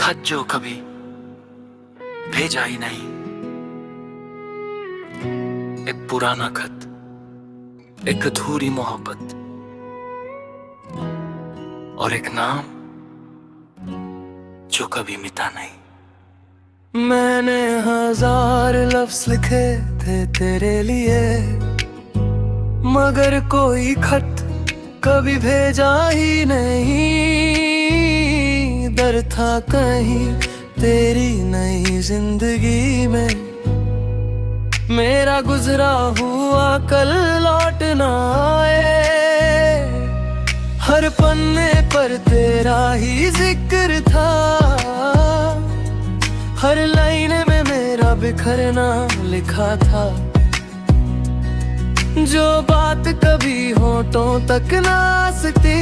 खत जो कभी भेजा ही नहीं, एक पुराना खत, एक अधूरी मोहब्बत और एक नाम जो कभी मिटा नहीं। मैंने 1000 लफ्ज लिखे थे तेरे लिए, मगर कोई खत कभी भेजा ही नहीं। डर था कहीं तेरी नई जिंदगी में मेरा गुजरा हुआ कल लौट ना आए। हर पन्ने पर तेरा ही जिक्र था, हर लाइन में मेरा बिखरना लिखा था। जो बात कभी होठों तक ना आ सकती,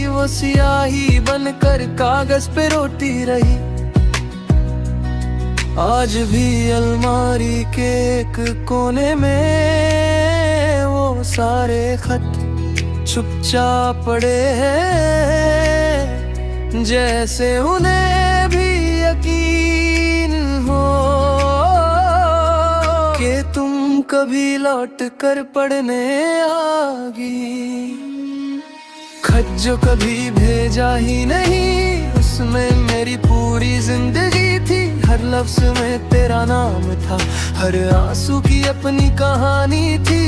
वो स्याही बनकर कागज पे रोती रही। आज भी अलमारी के एक कोने में वो सारे खत चुपचाप पड़े हैं, जैसे उन्हें भी यकीन हो कि तुम कभी लौट कर पढ़ने आगी। खत जो कभी भेजा ही नहीं, उसमें मेरी पूरी जिंदगी थी। हर लफ्ज में तेरा नाम था, हर आंसू की अपनी कहानी थी।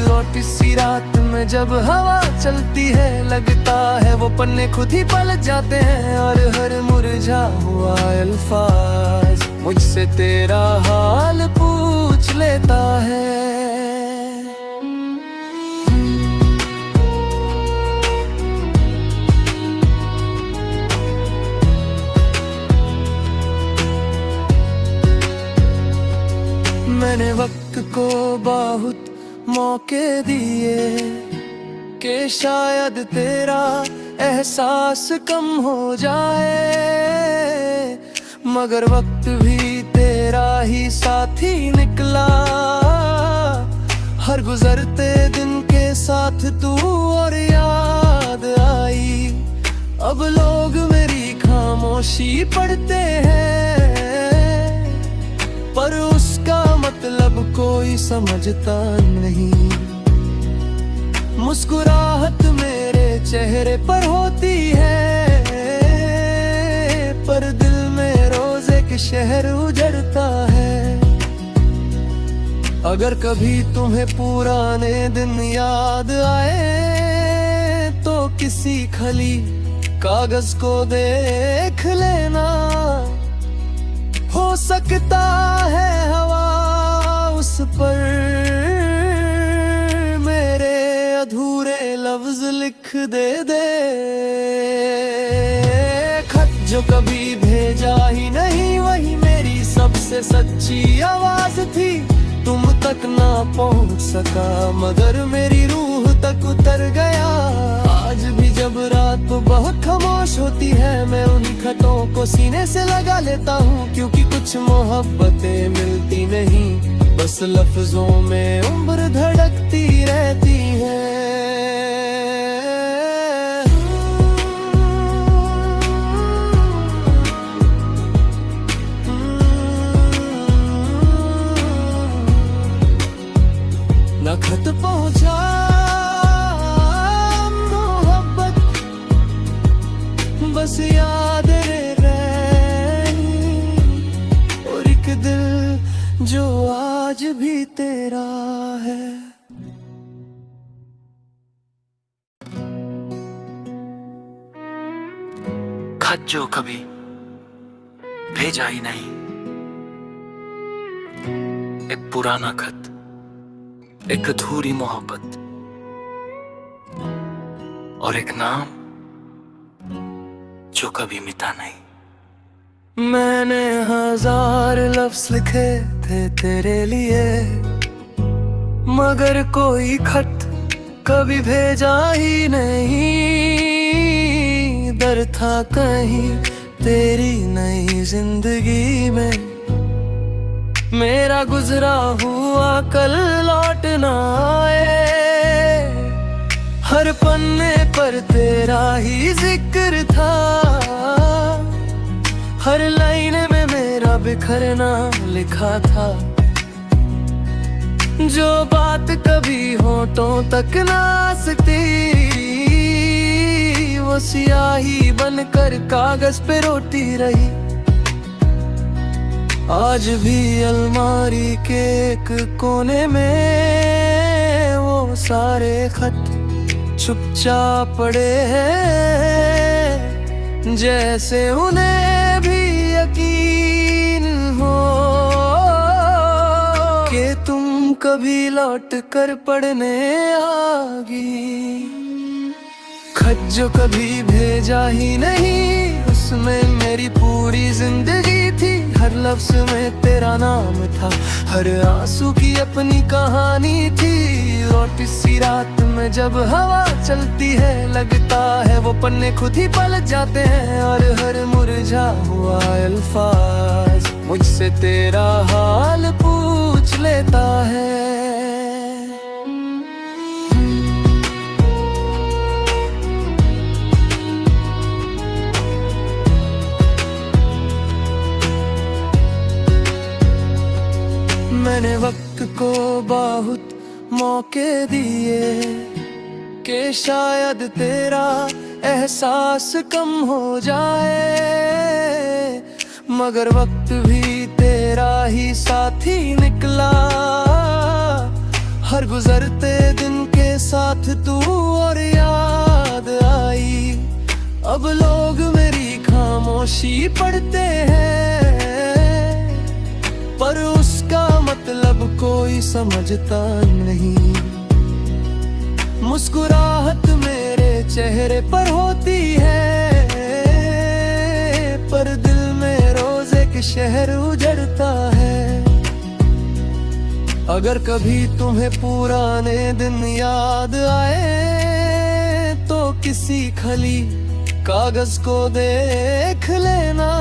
रोटी सी रात में जब हवा चलती है, लगता है वो पन्ने खुद ही पलट जाते हैं। और हर मुरझा हुआ अल्फाज मुझसे तेरा हाल पूछ लेता है। मैंने वक्त को बहुत मौके दिए कि शायद तेरा एहसास कम हो जाए, मगर वक्त भी तेरा ही साथी निकला। हर गुजरते दिन के साथ तू और याद आई। अब लोग मेरी खामोशी पढ़ते हैं, पर उसका मतलब कोई समझता नहीं। मुस्कुराहट मेरे चेहरे पर होती है, पर दिल में रोज एक शहर उजड़ता है। अगर कभी तुम्हें पुराने दिन याद आए, तो किसी खली कागज को देख लेना। हो सकता है हवा उस पर मेरे अधूरे लफ्ज लिख दे। खत जो कभी भेजा ही नहीं, वही मेरी सबसे सच्ची आवाज थी। तुम तक ना पहुंच सका, मगर मेरी रूह तक उतर गया। आज भी जब रात बहुत खामोश होती है, मैं उन्हीं खतों को सीने से लगा लेता हूँ। क्योंकि कुछ मोहब्बतें मिलती नहीं, बस लफ्जों में उम्र धड़कती रहती है। ना खत पहुंचा मोहब्बत, बस याद रही। और एक दिल जो आज भी तेरा है। खत जो कभी भेजा ही नहीं, एक पुराना खत, एक अधूरी मोहब्बत और एक नाम जो कभी मिटा नहीं। मैंने 1000 लफ्ज लिखे थे तेरे लिए, मगर कोई खत कभी भेजा ही नहीं। डर था कहीं तेरी नई जिंदगी में मेरा गुजरा हुआ कल लौट ना आए। हर पन्ने पर तेरा ही जिक्र था, हर लाइन में मेरा बिखरना लिखा था। जो बात कभी होठों तक ना आ सकती, वो स्याही बनकर कागज पे रोती रही। आज भी अलमारी के एक कोने में वो सारे खत चुपचाप पड़े हैं, जैसे उन्हें भी यकीन हो कि तुम कभी लौट कर पढ़ने आगी। खत जो कभी भेजा ही नहीं, उसमें मेरी पूरी जिंदगी थी। हर लफ्ज में तेरा नाम था, हर आंसू की अपनी कहानी थी। और इसी रात में जब हवा चलती है, लगता है वो पन्ने खुद ही पलट जाते हैं। और हर मुरझा हुआ अल्फाज मुझसे तेरा हाल पूछ लेता है। मैंने वक्त को बहुत मौके दिए कि शायद तेरा एहसास कम हो जाए, मगर वक्त भी तेरा ही साथी निकला। हर गुजरते दिन के साथ तू और याद आई। अब लोग मेरी खामोशी पढ़ते हैं, पर उसका मतलब कोई समझता नहीं। मुस्कुराहट मेरे चेहरे पर होती है, पर दिल में रोज एक शहर उजड़ता है। अगर कभी तुम्हें पुराने दिन याद आए, तो किसी खली कागज को देख लेना।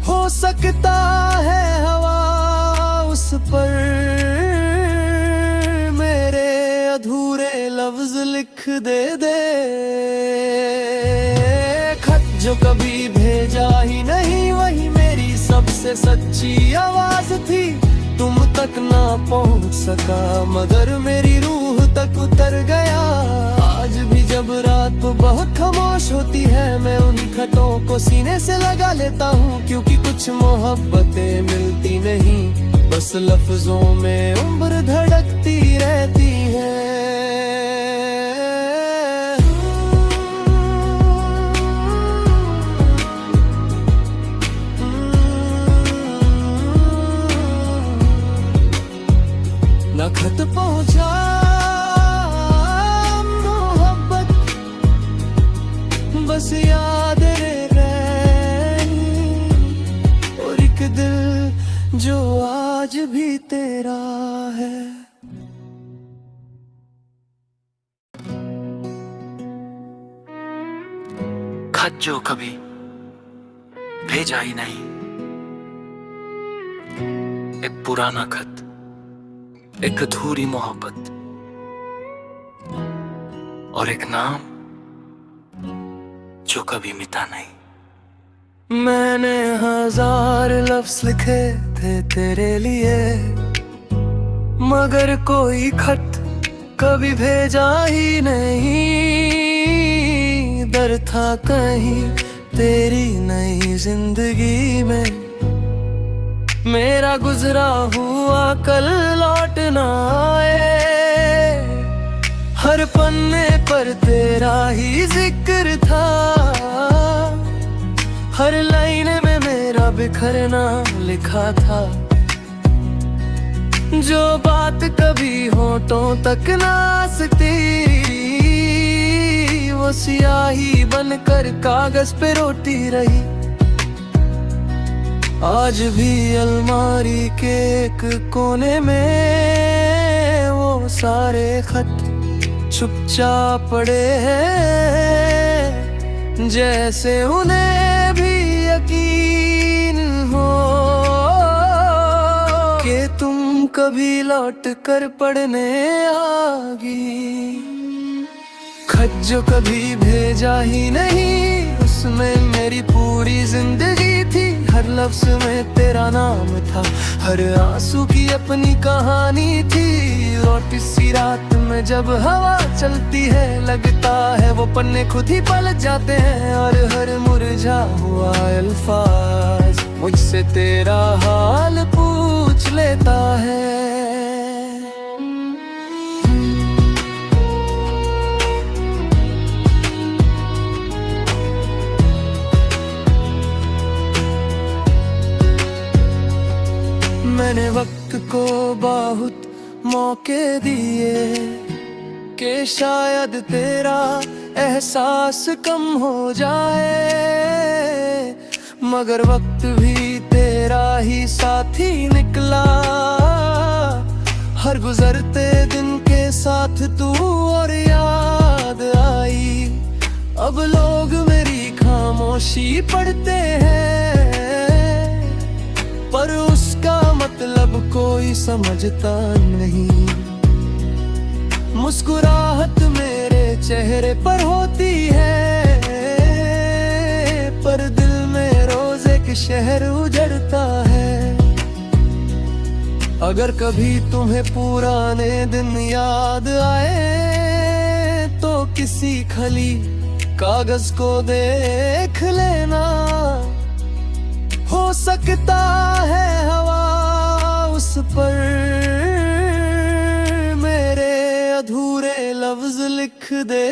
हो सकता है हवा उस पर मेरे अधूरे लफ्ज लिख दे। खत जो कभी भेजा ही नहीं, वही मेरी सबसे सच्ची आवाज थी। तुम तक ना पहुंच सका, मगर मेरी रूह तक उतर गया। आज भी जब रात बहुत खामोश होती है, मैं उन खतों को सीने से लगा लेता हूँ। क्योंकि कुछ मोहब्बतें मिलती नहीं, बस लफ्जों में उम्र धड़कती रहती है। ना खत पहुँचा मोहब्बत, बस याद रही। और एक दिल जो आज भी तेरा है। खत जो कभी भेजा ही नहीं, एक पुराना खत, एक अधूरी मोहब्बत और एक नाम जो कभी मिटा नहीं। मैंने 1000 लफ्ज लिखे थे तेरे लिए, मगर कोई खत कभी भेजा ही नहीं। डर था कहीं तेरी नई जिंदगी में मेरा गुजरा हुआ कल लौट ना आए। हर पन्ने पर तेरा ही जिक्र था, हर लाइन में मेरा बिखरना लिखा था। जो बात कभी होठों तक ना आ सकती, वो स्याही बनकर कागज पे रोती रही। आज भी अलमारी के एक कोने में वो सारे खत चुपचाप पड़े हैं, जैसे उन्हें भी यकीन हो कि तुम कभी लौट कर पढ़ने आगी। खत जो कभी भेजा ही नहीं, उसमें मेरी पूरी जिंदगी थी। हर लफ्ज में तेरा नाम था, हर आंसू की अपनी कहानी थी। रोटी सी रात में जब हवा चलती है, लगता है वो पन्ने खुद ही पलट जाते हैं। और हर मुरझा हुआ अल्फाज मुझसे तेरा हाल पूछ लेता है। मैंने वक्त को बहुत मौके दिए कि शायद तेरा एहसास कम हो जाए, मगर वक्त भी तेरा ही साथी निकला। हर गुजरते दिन के साथ तू और याद आई। अब लोग मेरी खामोशी पढ़ते हैं, पर उसका मतलब कोई समझता नहीं। मुस्कुराहट मेरे चेहरे पर होती है, पर दिल में रोज एक शहर उजड़ता है। अगर कभी तुम्हें पुराने दिन याद आए, तो किसी खली कागज को देख लेना। हो सकता है हवा उस पर मेरे अधूरे लफ्ज लिख दे।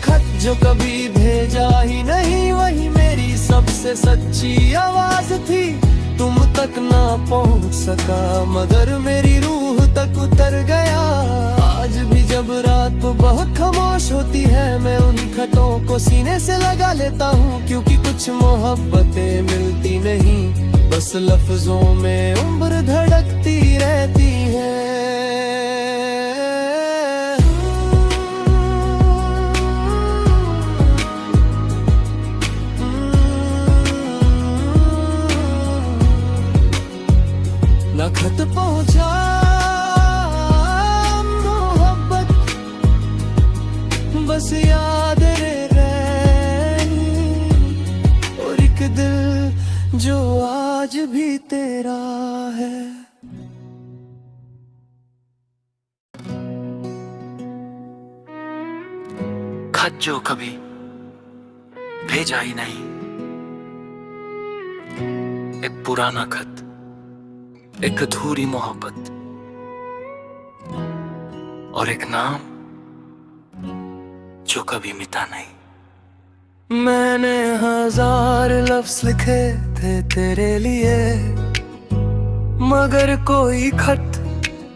खत जो कभी भेजा ही नहीं, वही मेरी सबसे सच्ची आवाज थी। तुम तक ना पहुंच सका, मगर मेरी रूह तक उतर गया। आज भी जब रात बहुत खामोश होती है, मैं उन खतों को सीने से लगा लेता हूँ। क्योंकि कुछ मोहब्बतें मिलती नहीं, बस लफ्जों में उम्र धड़कती रहती है। ना खत पहुंचा मोहब्बत, बस याद रही। और एक दिल जो आज भी तेरा है। खत जो कभी भेजा ही नहीं, एक पुराना खत, एक अधूरी मोहब्बत और एक नाम जो कभी मिटा नहीं। मैंने 1000 लफ्ज लिखे थे तेरे लिए, मगर कोई खत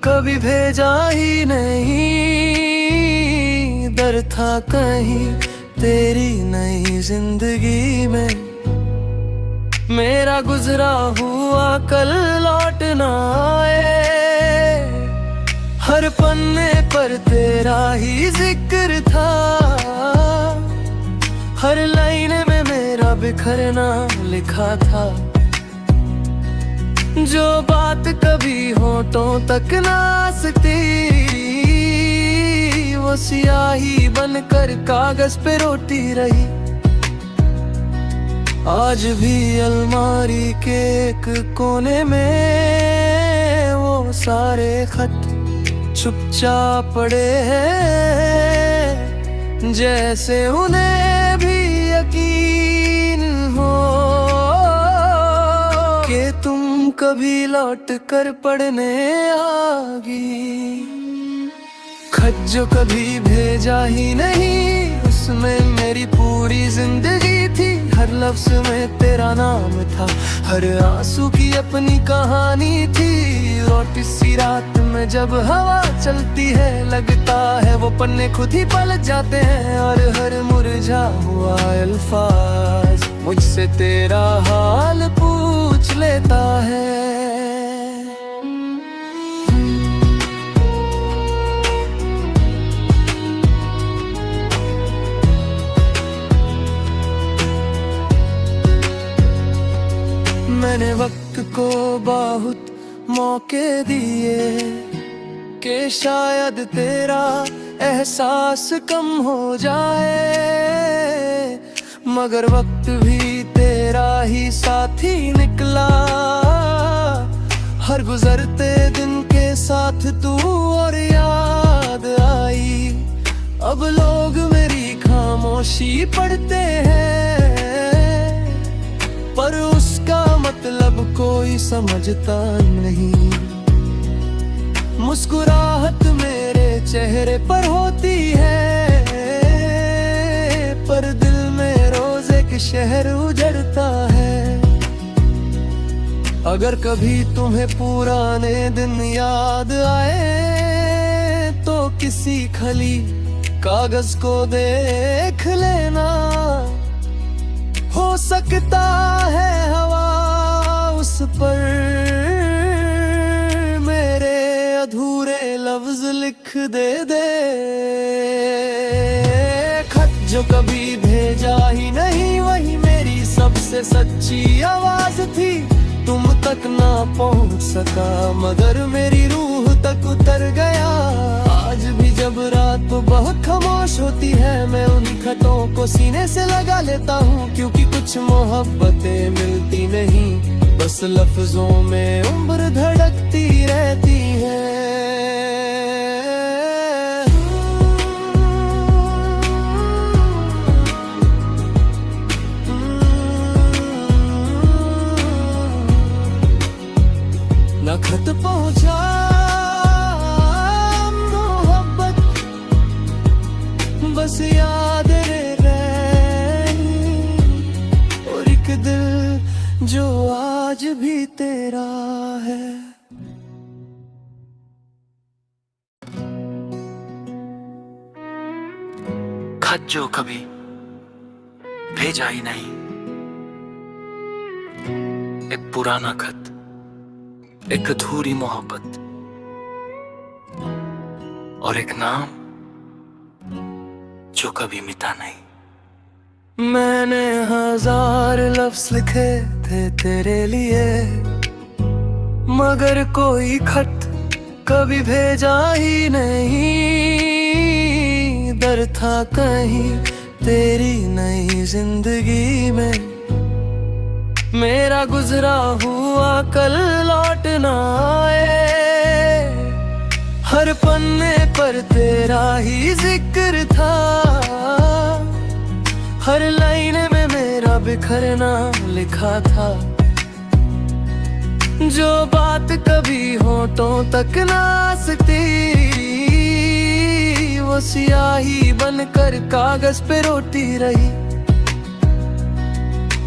कभी भेजा ही नहीं। डर था कहीं तेरी नई जिंदगी में मेरा गुजरा हुआ कल लौट ना आए। हर पन्ने पर तेरा ही जिक्र था, हर लाइन में मेरा बिखरना लिखा था। जो बात कभी होठों तक ना आ सकती, वो स्याही बनकर कागज पे रोती रही। आज भी अलमारी के एक कोने में वो सारे खत चुपचाप पड़े हैं, जैसे उन्हें भी यकीन हो कि तुम कभी लौट कर पढ़ने आगी। खत जो कभी भेजा ही नहीं, उसमें मेरी पूरी जिंदगी थी। हर लफ्ज में तेरा नाम था, हर आंसू की अपनी कहानी थी। रोटी सी रात में जब हवा चलती है, लगता है वो पन्ने खुद ही पलट जाते हैं। और हर मुरझा हुआ अल्फाज मुझसे तेरा हाल पूछ लेता है। मैंने वक्त को बहुत मौके दिए कि शायद तेरा एहसास कम हो जाए, मगर वक्त भी तेरा ही साथी निकला। हर गुजरते दिन के साथ तू और याद आई। अब लोग मेरी खामोशी पढ़ते हैं, पर उसका मतलब कोई समझता नहीं। मुस्कुराहट मेरे चेहरे पर होती है, पर दिल में रोज एक शहर उजड़ता है। अगर कभी तुम्हें पुराने दिन याद आए, तो किसी खली कागज को देख लेना। हो सकता है हवा उस पर मेरे अधूरे लफ्ज लिख दे। खत जो कभी भेजा ही नहीं, वही मेरी सबसे सच्ची आवाज थी। तुम तक ना पहुंच सका, मगर मेरी रूह तक उतर गया। आज भी जब रात बहुत खामोश होती है, मैं उन खतों को सीने से लगा लेता हूँ। क्योंकि कुछ मोहब्बतें मिलती नहीं, बस लफ्जों में उम्र धड़कती रहती है। न खत पहुंचा मोहब्बत, बस याद रही। और एक दिल जो आज भी तेरा है। खत जो कभी भेजा ही नहीं, एक पुराना खत, एक अधूरी मोहब्बत, और एक नाम जो कभी मिटा नहीं। मैंने 1000 लफ्ज लिखे थे तेरे लिए, मगर कोई खत कभी भेजा ही नहीं। डर था कहीं तेरी नई जिंदगी में मेरा गुजरा हुआ कल लौट ना आए। हर पन्ने पर तेरा ही जिक्र था, हर लाइन में मेरा बिखरना लिखा था। जो बात कभी होठों तक ना आ सकती, वो स्याही बनकर कागज पे रोती रही।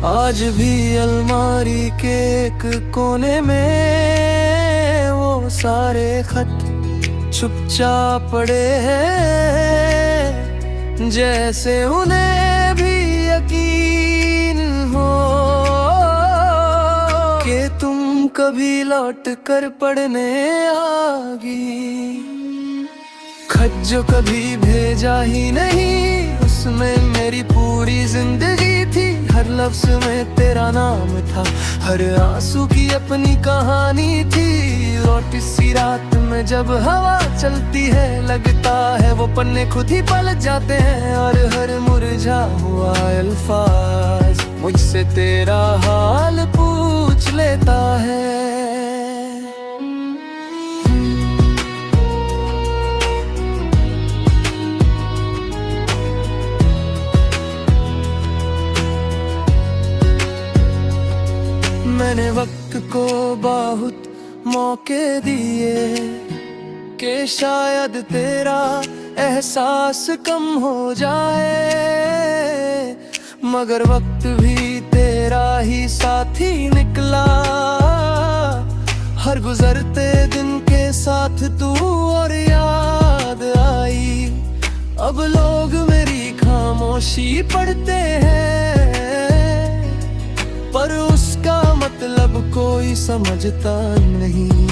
आज भी अलमारी के एक कोने में वो सारे खत चुपचाप पड़े हैं, जैसे उन्हें भी यकीन हो कि तुम कभी लौट कर पढ़ने आगी। खत जो कभी भेजा ही नहीं, उसमें मेरी पूरी जिंदगी थी। हर लफ्ज में तेरा नाम था, हर आंसू की अपनी कहानी थी। रोटी सी रात में जब हवा चलती है, लगता है वो पन्ने खुद ही पलट जाते हैं। और हर मुरझा हुआ अल्फाज मुझसे तेरा हाल पूछ लेता है। मैंने वक्त को बहुत मौके दिए कि शायद तेरा एहसास कम हो जाए, मगर वक्त भी तेरा ही साथी निकला। हर गुजरते दिन के साथ तू और याद आई। अब लोग मेरी खामोशी पढ़ते हैं, पर उसका मतलब कोई समझता नहीं।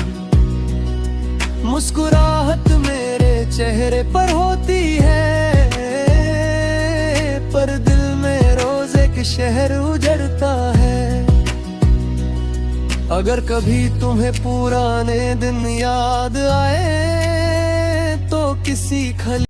मुस्कुराहट मेरे चेहरे पर होती है, पर दिल में रोज एक शहर उजड़ता है। अगर कभी तुम्हें पुराने दिन याद आए, किसी खली